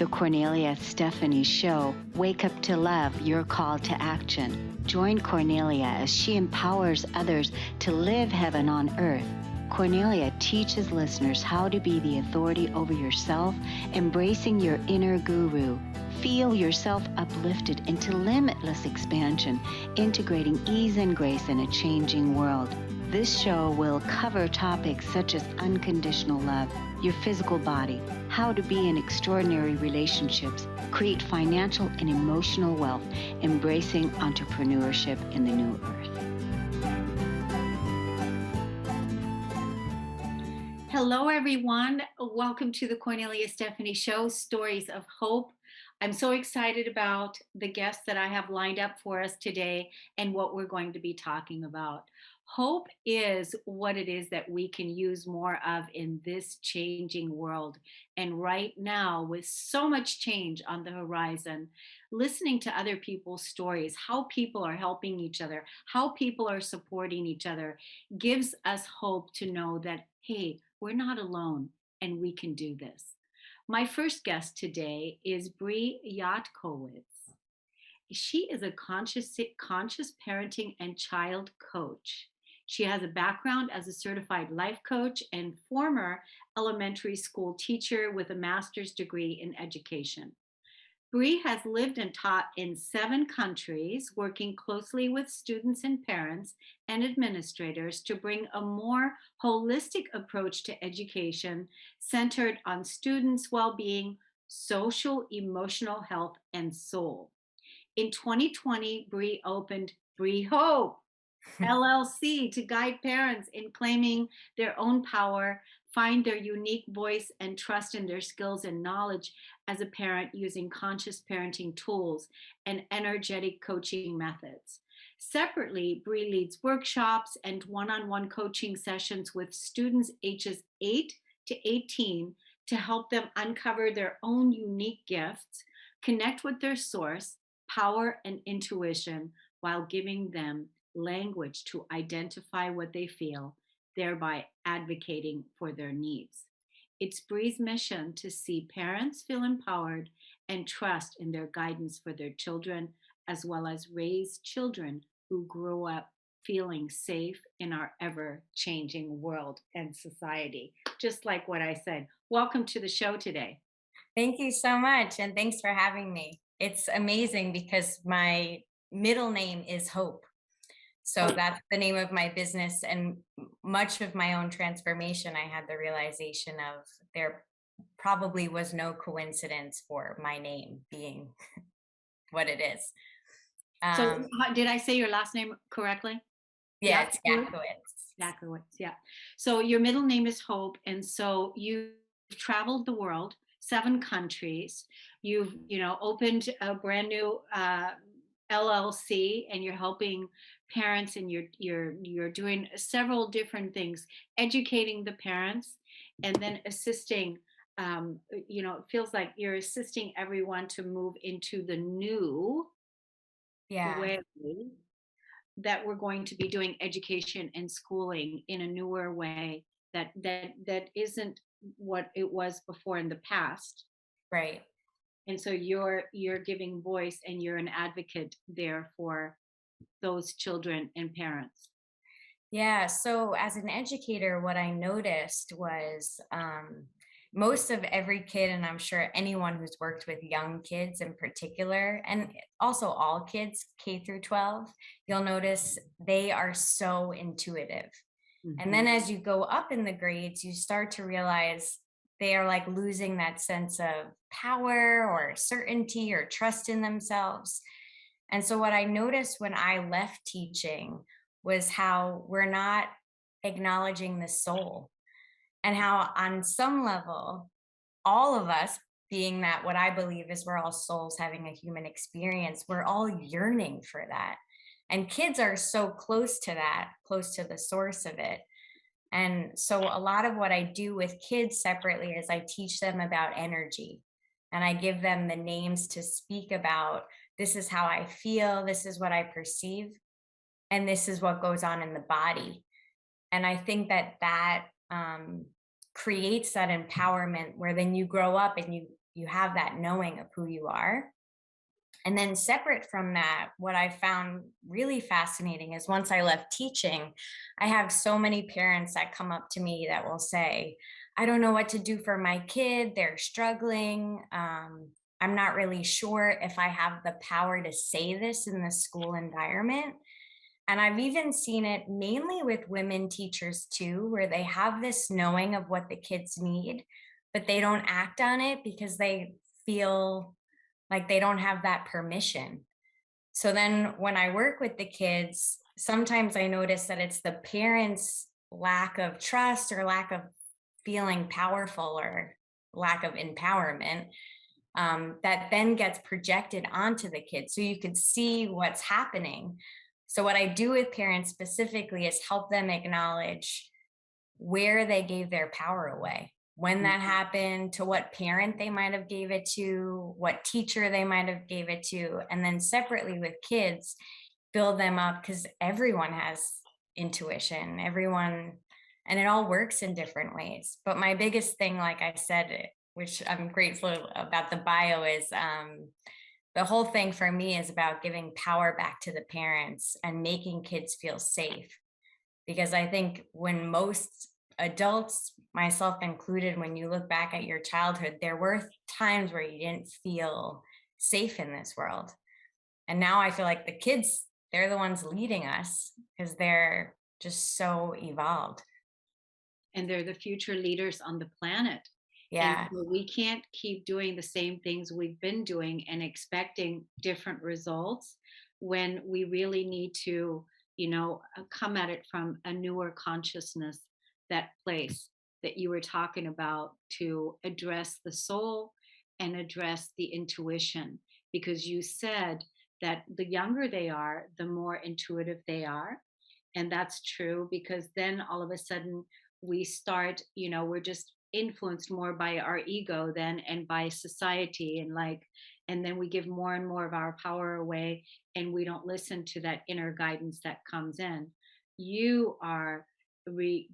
the Kornelia Stephanie Show, Wake Up to Love, Your Call to Action. Join Kornelia as she empowers others to live heaven on earth. Kornelia teaches listeners how to be the authority over yourself, embracing your inner guru. Feel yourself uplifted into limitless expansion, integrating ease and grace in a changing world. This show will cover topics such as unconditional love, your physical body, how to be in extraordinary relationships, create financial and emotional wealth, embracing entrepreneurship in the new earth. Hello, everyone. Welcome to the Kornelia Stephanie Show, Stories of Hope. I'm so excited about the guests that I have lined up for us today and what we're going to be talking about. Hope is what it is that we can use more of in this changing world. And right now, with so much change on the horizon, listening to other people's stories, how people are helping each other, how people are supporting each other, gives us hope to know that, hey, we're not alone and we can do this. My first guest today is Bree Yatkowitz. She is a conscious parenting and child coach. She has a background as a certified life coach and former elementary school teacher with a master's degree in education. Bree has lived and taught in 7 countries, working closely with students and parents and administrators to bring a more holistic approach to education centered on students' well-being, social, emotional health, and soul. In 2020, Bree opened Bree Hope LLC to guide parents in claiming their own power, find their unique voice, and trust in their skills and knowledge as a parent using conscious parenting tools and energetic coaching methods. Separately, Bree leads workshops and one-on-one coaching sessions with students ages 8 to 18 to help them uncover their own unique gifts, connect with their source, power, and intuition while giving them language to identify what they feel, thereby advocating for their needs. It's Bree's mission to see parents feel empowered and trust in their guidance for their children, as well as raise children who grow up feeling safe in our ever-changing world and society. Just like what I said. Welcome to the show today. Thank you so much, and thanks for having me. It's amazing because my middle name is Hope. So that's the name of my business, and much of my own transformation, I had the realization of there probably was no coincidence for my name being what it is. So did I say your last name correctly? Yeah, it's Yatkowitz. Yatkowitz, yeah. So your middle name is Hope, and so you've traveled the world, 7 countries. You've, opened a brand new LLC, and you're helping parents, and you're doing several different things, educating the parents, and then assisting. It feels like you're assisting everyone to move into the new way that we're going to be doing education and schooling in a newer way that isn't what it was before in the past. Right. And so you're giving voice, and you're an advocate there for those children and parents. Yeah. So as an educator, what I noticed was most of every kid, and I'm sure anyone who's worked with young kids in particular, and also all kids K through 12, you'll notice they are so intuitive. Mm-hmm. And then as you go up in the grades, you start to realize they are like losing that sense of power or certainty or trust in themselves. And so what I noticed when I left teaching was how we're not acknowledging the soul, and how on some level, all of us, being that what I believe is we're all souls having a human experience, we're all yearning for that. And kids are so close to that, close to the source of it. And so a lot of what I do with kids separately is I teach them about energy, and I give them the names to speak about, this is how I feel, this is what I perceive, and this is what goes on in the body. And I think that creates that empowerment where then you grow up and you you have that knowing of who you are. And then separate from that, what I found really fascinating is once I left teaching, I have so many parents that come up to me that will say, I don't know what to do for my kid. They're struggling. I'm not really sure if I have the power to say this in the school environment. And I've even seen it mainly with women teachers too, where they have this knowing of what the kids need, but they don't act on it because they feel like they don't have that permission. So then when I work with the kids, sometimes I notice that it's the parents' lack of trust or lack of feeling powerful or lack of empowerment that then gets projected onto the kids. So you could see what's happening. So, what I do with parents specifically is help them acknowledge where they gave their power away, when that happened, to what parent they might have gave it to, what teacher they might have gave it to, and then separately with kids, build them up because everyone has intuition, everyone, and it all works in different ways. But my biggest thing, like I said, which I'm grateful about the bio, is the whole thing for me is about giving power back to the parents and making kids feel safe. Because I think when most adults, myself included, when you look back at your childhood, there were times where you didn't feel safe in this world. And now I feel like the kids, they're the ones leading us because they're just so evolved. And they're the future leaders on the planet. And Yeah. so we can't keep doing the same things we've been doing and expecting different results when we really need to, come at it from a newer consciousness, that place that you were talking about, to address the soul and address the intuition. Because you said that the younger they are, the more intuitive they are. And that's true, because then all of a sudden we start, we're just influenced more by our ego then, and by society, and like, and then we give more and more of our power away, and we don't listen to that inner guidance that comes in. You are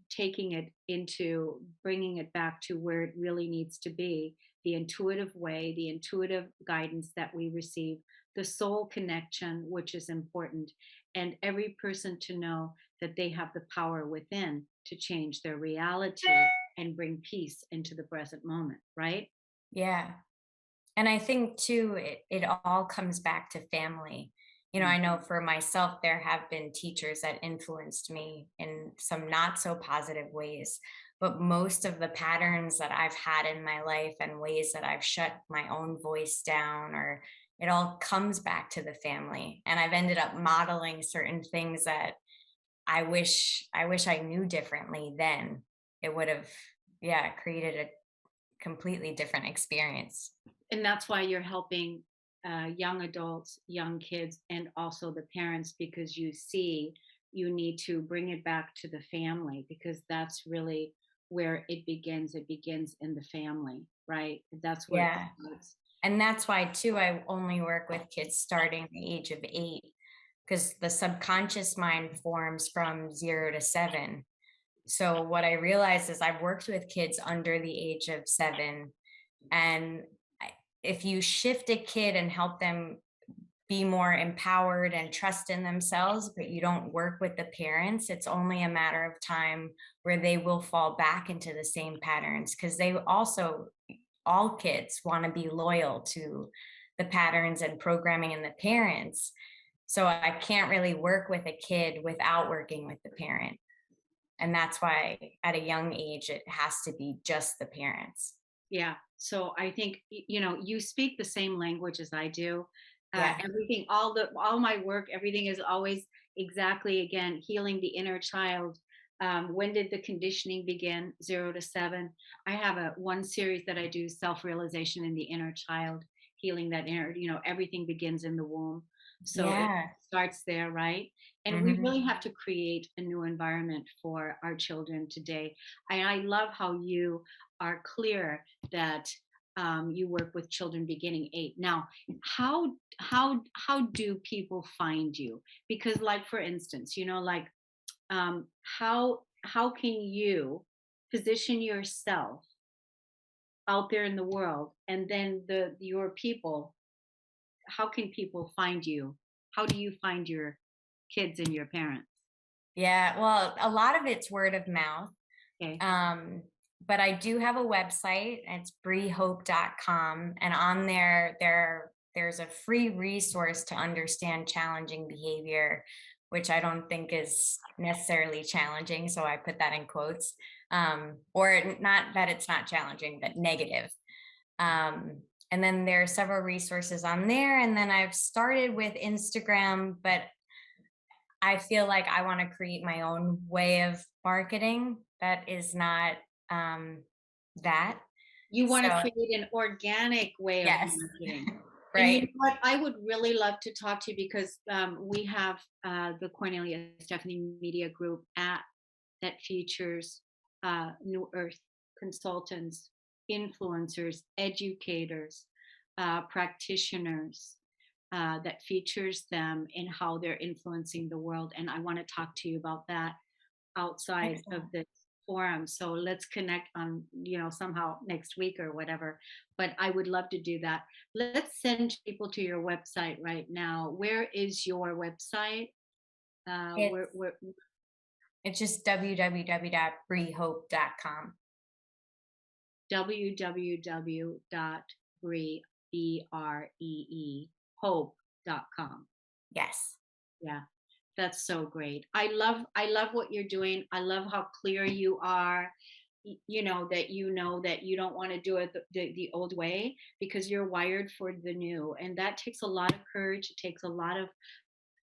taking it into, bringing it back to where it really needs to be, the intuitive way, the intuitive guidance that we receive, the soul connection, which is important, and every person to know that they have the power within to change their reality and bring peace into the present moment, right? Yeah. And I think too, it all comes back to family. I Mhm. know for myself, there have been teachers that influenced me in some not so positive ways. But most of the patterns that I've had in my life and ways that I've shut my own voice down, or it all comes back to the family. And I've ended up modeling certain things that I wish I knew differently then. It would have, yeah, created a completely different experience. And that's why you're helping young adults, young kids, and also the parents, because you see you need to bring it back to the family, because that's really where it begins. It begins in the family, right? That's where it Yeah. starts. And that's why too I only work with kids starting the age of 8 because the subconscious mind forms from 0 to 7. So what I realized is I've worked with kids under the age of 7, and if you shift a kid and help them be more empowered and trust in themselves, but you don't work with the parents, it's only a matter of time where they will fall back into the same patterns because they also, all kids want to be loyal to the patterns and programming in the parents. So I can't really work with a kid without working with the parent. And that's why at a young age, it has to be just the parents. Yeah. So I think, you speak the same language as I do. Yeah. Everything, all my work, everything is always exactly, again, healing the inner child. When did the conditioning begin? 0 to 7. I have one series that I do, self-realization in the inner child, healing that inner, everything begins in the womb. So it Yeah. starts there, right? And we Hmm. really have to create a new environment for our children today. I love how you are clear that you work with children beginning 8. Now, how do people find you? Because, like, for instance, like, how can you position yourself out there in the world, and then the your people, how can people find you? How do you find your kids and your parents? Yeah, well, a lot of it's word of mouth. Okay. Um, but I do have a website. It's breehope.com. And on there's a free resource to understand challenging behavior, which I don't think is necessarily challenging. So I put that in quotes. Or not that it's not challenging, but negative. And then there are several resources on there. And then I've started with Instagram, but I feel like I want to create my own way of marketing that is not um, that. You want to So, create an organic way of yes, marketing. And you know right. what? I would really love to talk to you because we have the Cornelia Stephanie Media Group app that features New Earth consultants, influencers, educators, practitioners, that features them in how they're influencing the world. And I want to talk to you about that outside of Excellent. this forum. So let's connect on, somehow next week or whatever. But I would love to do that. Let's send people to your website right now. Where is your website? It's, Where it's just www.breehope.com. www.bree, B-R-E-E, hope.com. Yes. Yeah, that's so great. I love what you're doing. I love how clear you are. You know that you don't want to do it the old way because you're wired for the new, and that takes a lot of courage. It takes a lot of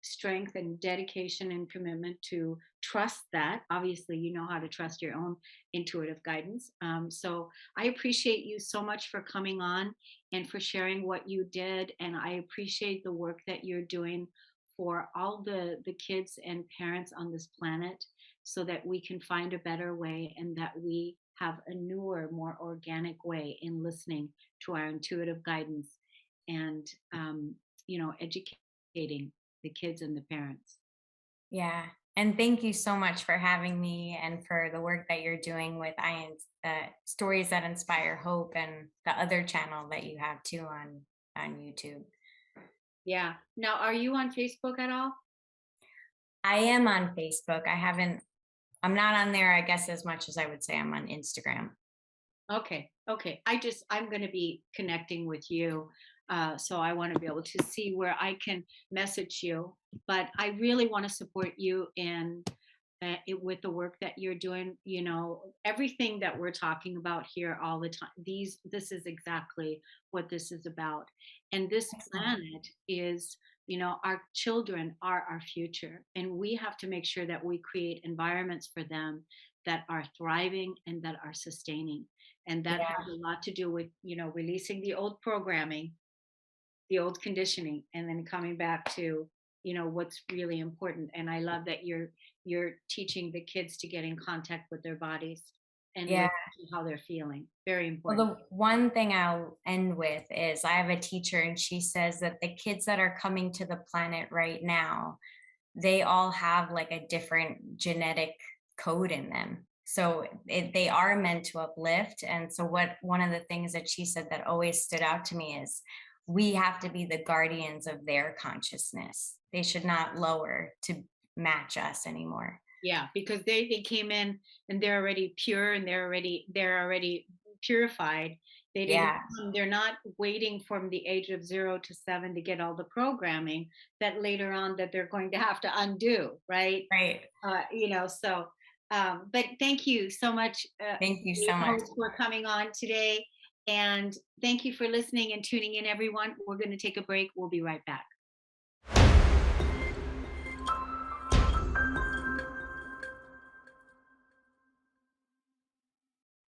strength and dedication and commitment to trust that. Obviously, you know how to trust your own intuitive guidance. So I appreciate you so much for coming on and for sharing what you did. And I appreciate the work that you're doing for all the kids and parents on this planet so that we can find a better way and that we have a newer, more organic way in listening to our intuitive guidance and, educating the kids and the parents. Yeah. And thank you so much for having me and for the work that you're doing with Stories That Inspire Hope and the other channel that you have too on YouTube. Yeah. Now, are you on Facebook at all? I am on Facebook. I'm not on there, I guess, as much as I would say I'm on Instagram. Okay. Okay. I'm going to be connecting with you. So I want to be able to see where I can message you. But I really want to support you in with the work that you're doing. Everything that we're talking about here all the time. This is exactly what this is about. And this Excellent. planet is, our children are our future, and we have to make sure that we create environments for them that are thriving and that are sustaining. And that has Yeah. a lot to do with, releasing the old programming, the old conditioning, and then coming back to, what's really important. And I love that you're teaching the kids to get in contact with their bodies and Yeah. listen to how they're feeling. Very Well, important. the one thing I'll end with is I have a teacher and she says that the kids that are coming to the planet right now, they all have like a different genetic code in them. So they are meant to uplift. And so one of the things that she said that always stood out to me is we have to be the guardians of their consciousness. They should not lower to match us anymore. Yeah, because they came in and they're already pure and they're already purified. They didn't Yeah, they're not waiting from the age of 0 to 7 to get all the programming that later on that they're going to have to undo, right? right. So but thank you so much, Thank you Bree, so much. host, for coming on today. And thank you for listening and tuning in, everyone. We're going to take a break. We'll be right back.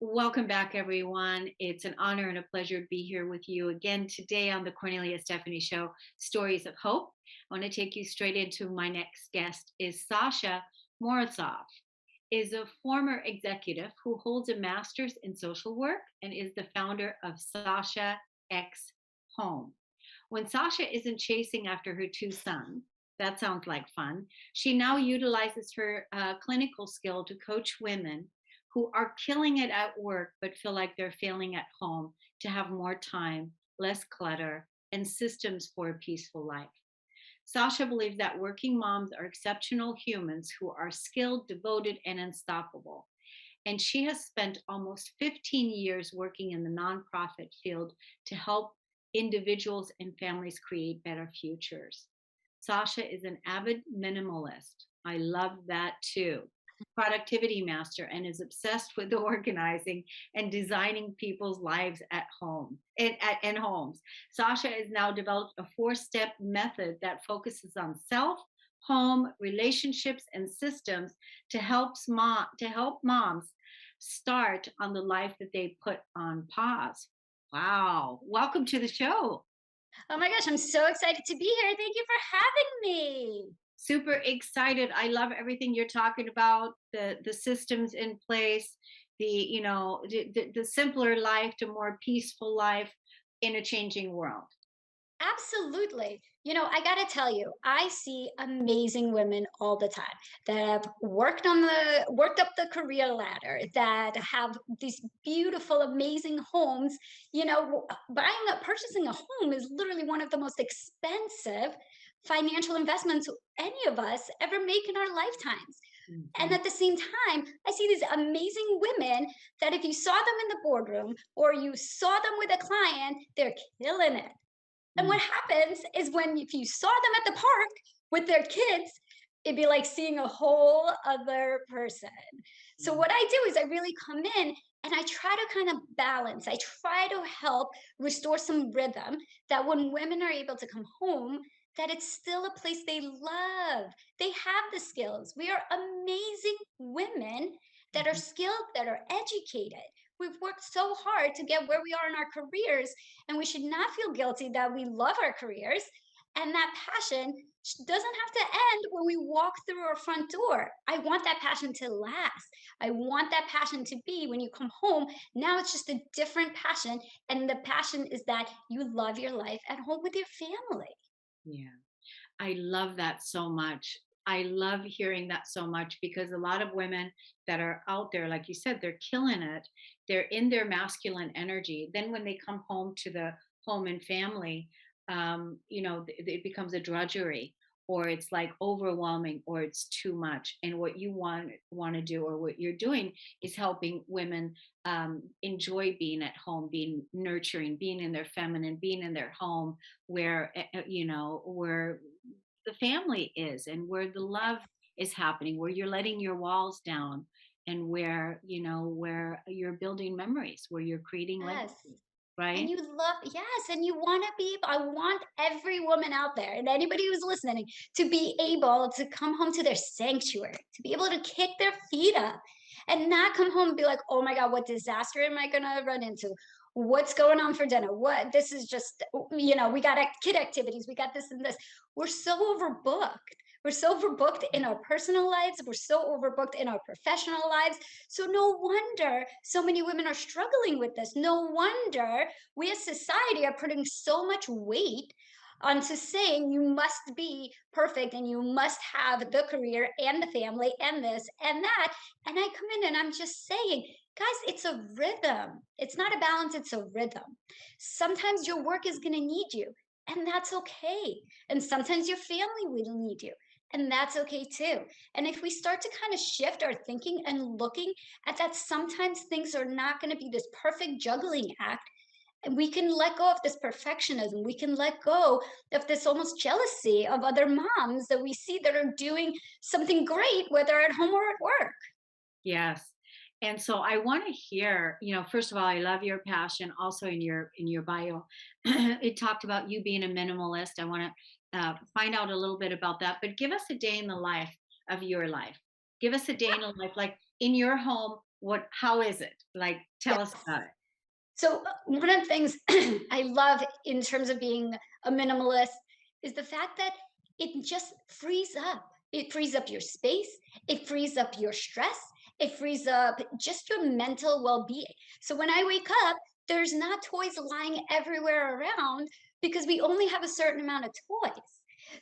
Welcome back, everyone. It's an honor and a pleasure to be here with you again today on the Cornelia Stephanie Show, Stories of Hope. I want to take you straight into my next guest is Sasha Morozov, is a former executive who holds a master's in social work and is the founder of Sasha X Home. When Sasha isn't chasing after her two sons, that sounds like fun. She now utilizes her clinical skill to coach women who are killing it at work but feel like they're failing at home to have more time, less clutter, and systems for a peaceful life. Sasha believes that working moms are exceptional humans who are skilled, devoted, and unstoppable. And she has spent almost 15 years working in the nonprofit field to help individuals and families create better futures. Sasha is an avid minimalist. I love that too. Productivity master and is obsessed with organizing and designing people's lives at home and homes. Sasha has now developed a four-step method that focuses on self, home, relationships, and systems to help moms start on the life that they put on pause. Wow. Welcome to the show. Oh my gosh, I'm so excited to be here. Thank you for having me. Super excited. I love everything you're talking about, the systems in place, the simpler life to more peaceful life in a changing world. Absolutely. I got to tell you, I see amazing women all the time that have worked up the career ladder, that have these beautiful, amazing homes. Purchasing a home is literally one of the most expensive financial investments any of us ever make in our lifetimes. And Mhm. at the same time, I see these amazing women that if you saw them in the boardroom or you saw them with a client, they're killing it. And Mm. what happens is when if you saw them at the park with their kids, it'd be like seeing a whole other person. So Mm. what I do is I really come in and I try to kind of balance. I try to help restore some rhythm that when women are able to come home, that it's still a place they love. They have the skills. We are amazing women that are Mhm. skilled, that are educated. We've worked so hard to get where we are in our careers, and we should not feel guilty that we love our careers, and that passion doesn't have to end when we walk through our front door. I want that passion to last. I want that passion to be when you come home. Now it's just a different passion. And the passion is that you love your life at home with your family. Yeah. I love that so much. I love hearing that so much because a lot of women that are out there, like you said, they're killing it. They're in their masculine energy. Then when they come home to the home and family, it becomes a drudgery, or it's like overwhelming, or it's too much. And what you want to do, or what you're doing, is helping women enjoy being at home, being nurturing, being in their feminine, being in their home, where where the family is, and where the love is happening, where you're letting your walls down, and where you're building memories, where you're creating Yes. legacy, And right? you love, yes, and you want to be, I want every woman out there and anybody who's listening to be able to come home to their sanctuary, to be able to kick their feet up and not come home and be like, oh my God, what disaster am I going to run into? What's going on for dinner? What, this is just, we got kid activities, we got this and this. We're so overbooked. We're so overbooked in our personal lives. We're so overbooked in our professional lives. So no wonder so many women are struggling with this. No wonder we as society are putting so much weight onto saying you must be perfect and you must have the career and the family and this and that. And I come in and I'm just saying, guys, it's a rhythm. It's not a balance, it's a rhythm. Sometimes your work is going to need you, and that's okay. And sometimes your family will need you. And that's okay too. And if we start to kind of shift our thinking and looking at that, sometimes things are not going to be this perfect juggling act, and we can let go of this perfectionism. We can let go of this almost jealousy of other moms that we see that are doing something great, whether at home or at work. Yes. And so I want to hear, first of all, I love your passion. Also in your bio, it talked about you being a minimalist. I want to find out a little bit about that. But give us a day in the life of your life. Give us a day in the life, like in your home. How is it? Like, tell us Yes. about it. So, one of the things I love in terms of being a minimalist is the fact that it just frees up. It frees up your space, it frees up your stress, it frees up just your mental well being. So, when I wake up, there's not toys lying everywhere around because we only have a certain amount of toys.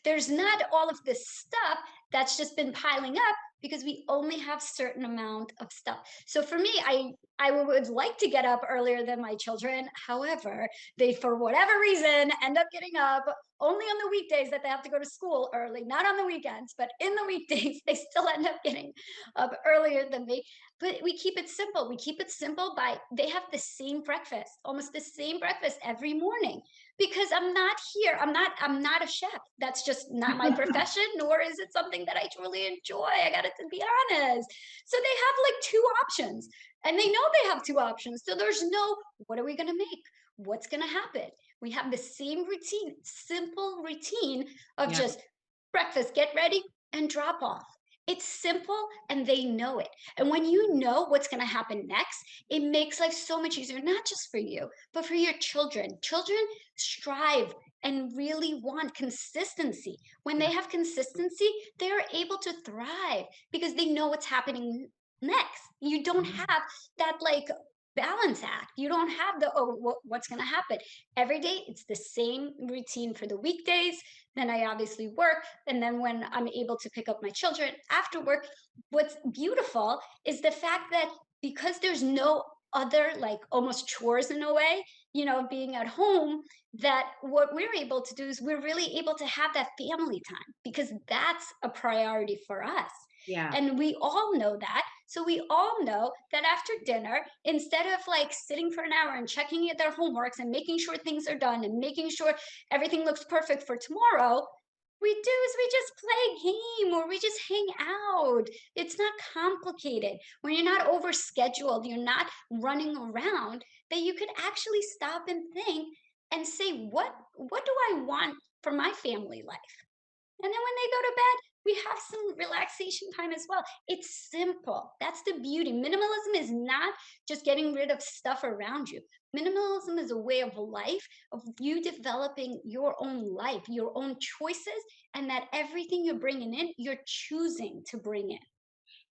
There's not all of this stuff that's just been piling up because we only have certain amount of stuff. So for me, I would like to get up earlier than my children. However, they, for whatever reason, end up getting up only on the weekdays that they have to go to school early, not on the weekends, but in the weekdays, they still end up getting up earlier than me. But we keep it simple. We keep it simple by they have the same breakfast, almost the same breakfast every morning, because I'm not a chef. That's just not my profession, nor is it something that I truly enjoy. I got to be honest. So they have like two options, and they know they have two options. So there's no, what are we going to make? What's going to happen? We have the same routine, simple routine of Yeah. just breakfast, get ready, and drop off. It's simple and they know it. And when you know what's going to happen next, it makes life so much easier, not just for you, but for your children. Children strive and really want consistency. When Yeah. they have consistency, they are able to thrive because they know what's happening next. You don't Mhm. have that like balance act. You don't have the, oh, what's going to happen every day. It's the same routine for the weekdays. Then I obviously work. And then when I'm able to pick up my children after work, what's beautiful is the fact that because there's no other like almost chores in a way, being at home, that what we're able to do is we're really able to have that family time because that's a priority for us. Yeah. And we all know that. So we all know that after dinner, instead of like sitting for an hour and checking at their homeworks and making sure things are done and making sure everything looks perfect for tomorrow, we do is we just play a game or we just hang out. It's not complicated. When you're not over scheduled, you're not running around, that you could actually stop and think and say, what do I want for my family life? And then when they go to bed, we have some relaxation time as well. It's simple. That's the beauty. Minimalism is not just getting rid of stuff around you. Minimalism is a way of life, of you developing your own life, your own choices, and that everything you're bringing in, you're choosing to bring in.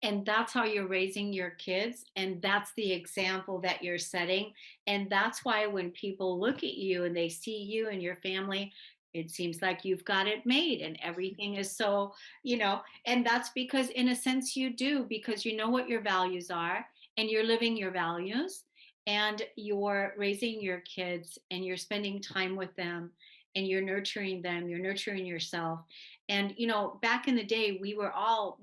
And that's how you're raising your kids. And that's the example that you're setting. And that's why when people look at you and they see you and your family, it seems like you've got it made and everything is so, and that's because, in a sense, you do, because you know what your values are and you're living your values and you're raising your kids and you're spending time with them and you're nurturing them, you're nurturing yourself. And, back in the day, we were all,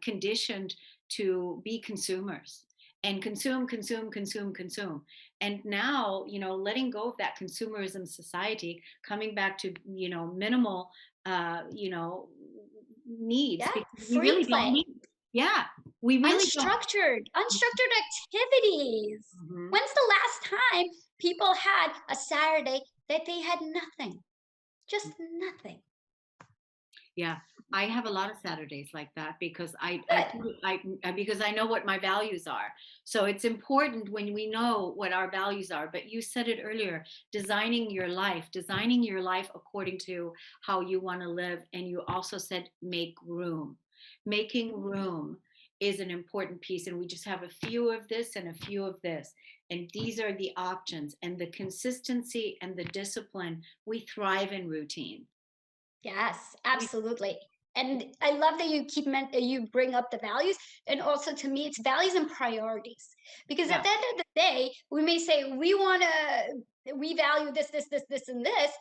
conditioned to be consumers and consume, consume, consume, consume. And now, letting go of that consumerism society, coming back to, minimal, uh, you know, needs Yeah, because we free really don't play, need. Yeah, we really don't. unstructured activities. Mhm. When's the last time people had a Saturday that they had nothing? Just nothing. Yeah, I have a lot of Saturdays like that because Good. because I know what my values are. So it's important when we know what our values are. But you said it earlier, designing your life according to how you want to live. And you also said make room. Making room is an important piece. And we just have a few of this and a few of this. And these are the options and the consistency and the discipline. We thrive in routine. Yes, We, absolutely. And I love that you bring up the values, and also to me, it's values and priorities. Because at yeah. the end of the day, we may say we value this, this, this, this, and this,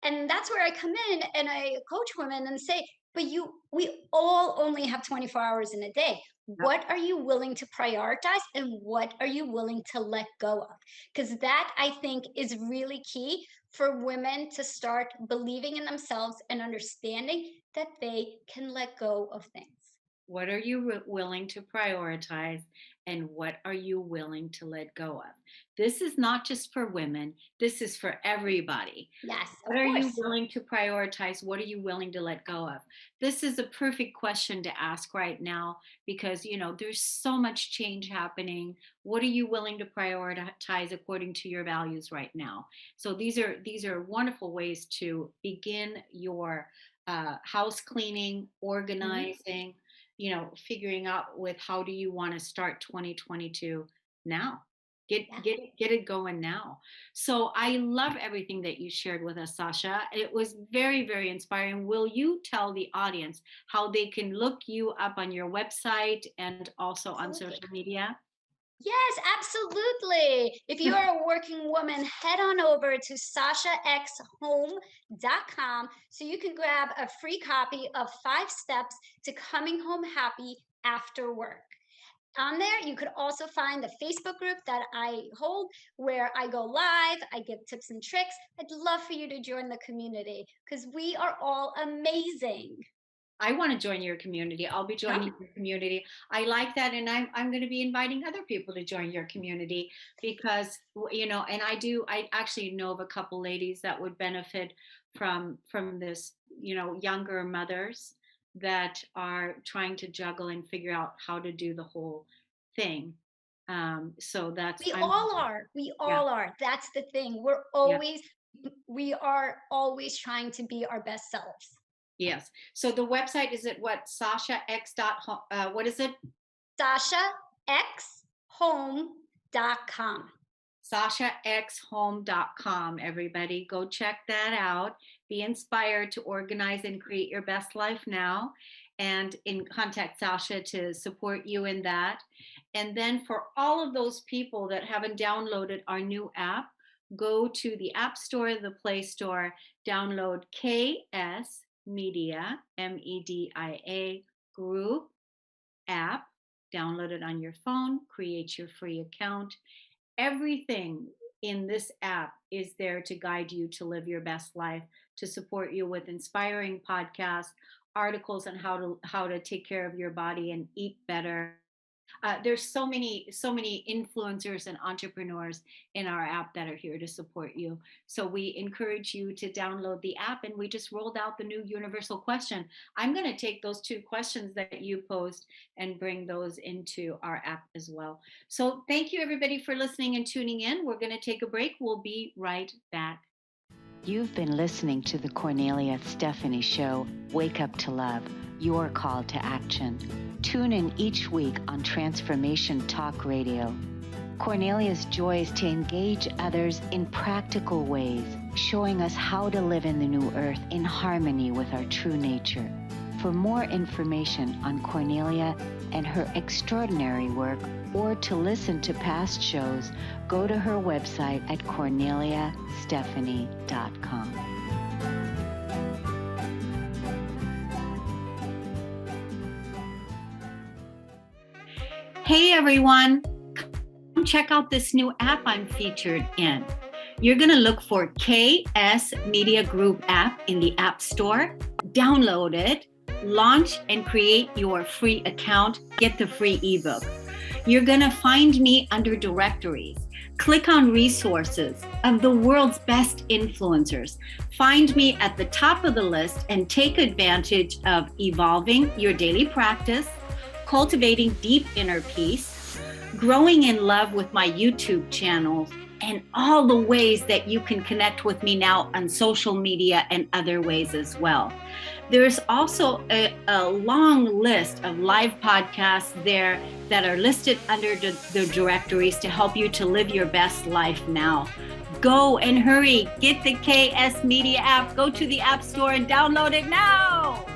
and that's where I come in and I coach women and say, but we all only have 24 hours in a day. What are you willing to prioritize, and what are you willing to let go of? Because that I think is really key for women to start believing in themselves and understanding that they can let go of things. What are you willing to prioritize and what are you willing to let go of? This is not just for women, this is for everybody. Yes, What of are you course. willing to prioritize? What are you willing to let go of? This is a perfect question to ask right now because, there's so much change happening. What are you willing to prioritize according to your values right now? So these are wonderful ways to begin your house cleaning, Mhm. organizing, figuring out with how do you want to start 2022 now. Get it going now. So I love everything that you shared with us, Sasha. It was very, very inspiring. Will you tell the audience how they can look you up on your website and also on Absolutely. social media? Yes, absolutely. If you are a working woman, head on over to sashaxhome.com so you can grab a free copy of 5 Steps to Coming Home Happy After Work. On there, you could also find the Facebook group that I hold where I go live, I give tips and tricks. I'd love for you to join the community because we are all amazing. I want to join your community. I'll be joining Come. your community. I like that. And I'm going to be inviting other people to join your community because, and I actually know of a couple ladies that would benefit from this, younger mothers that are trying to juggle and figure out how to do the whole thing. So that's, We I'm, all are. We yeah, all are. That's the thing. yeah. We are always trying to be our best selves. Yes. So the website is at what? What is it? SashaXHome.com. SashaXHome.com. Everybody go check that out. Be inspired to organize and create your best life now, and contact Sasha to support you in that. And then for all of those people that haven't downloaded our new app, go to the App Store, the Play Store, download KS Media, MEDIA Group app, download it on your phone, create your free account. Everything in this app is there to guide you to live your best life, to support you with inspiring podcasts, articles on how to take care of your body and eat better. There's so many influencers and entrepreneurs in our app that are here to support you. So we encourage you to download the app, and we just rolled out the new universal question. I'm going to take those 2 questions that you posed and bring those into our app as well. So thank you everybody for listening and tuning in. We're going to take a break. We'll be right back. You've been listening to the Kornelia Stephanie Show, Wake Up to Love, your call to action. Tune in each week on Transformation Talk Radio. Kornelia's joy is to engage others in practical ways, showing us how to live in the new earth in harmony with our true nature. For more information on Kornelia and her extraordinary work, or to listen to past shows, go to her website at korneliastephanie.com. Hey everyone, come check out this new app I'm featured in. You're going to look for KS Media Group app in the App Store, download it, launch and create your free account, get the free ebook. You're going to find me under directories. Click on resources of the world's best influencers. Find me at the top of the list and take advantage of evolving your daily practice, cultivating deep inner peace, growing in love with my YouTube channel, and all the ways that you can connect with me now on social media and other ways as well. There's also a long list of live podcasts there that are listed under the directories to help you to live your best life now. Go and hurry, get the KS Media app, go to the App Store and download it now.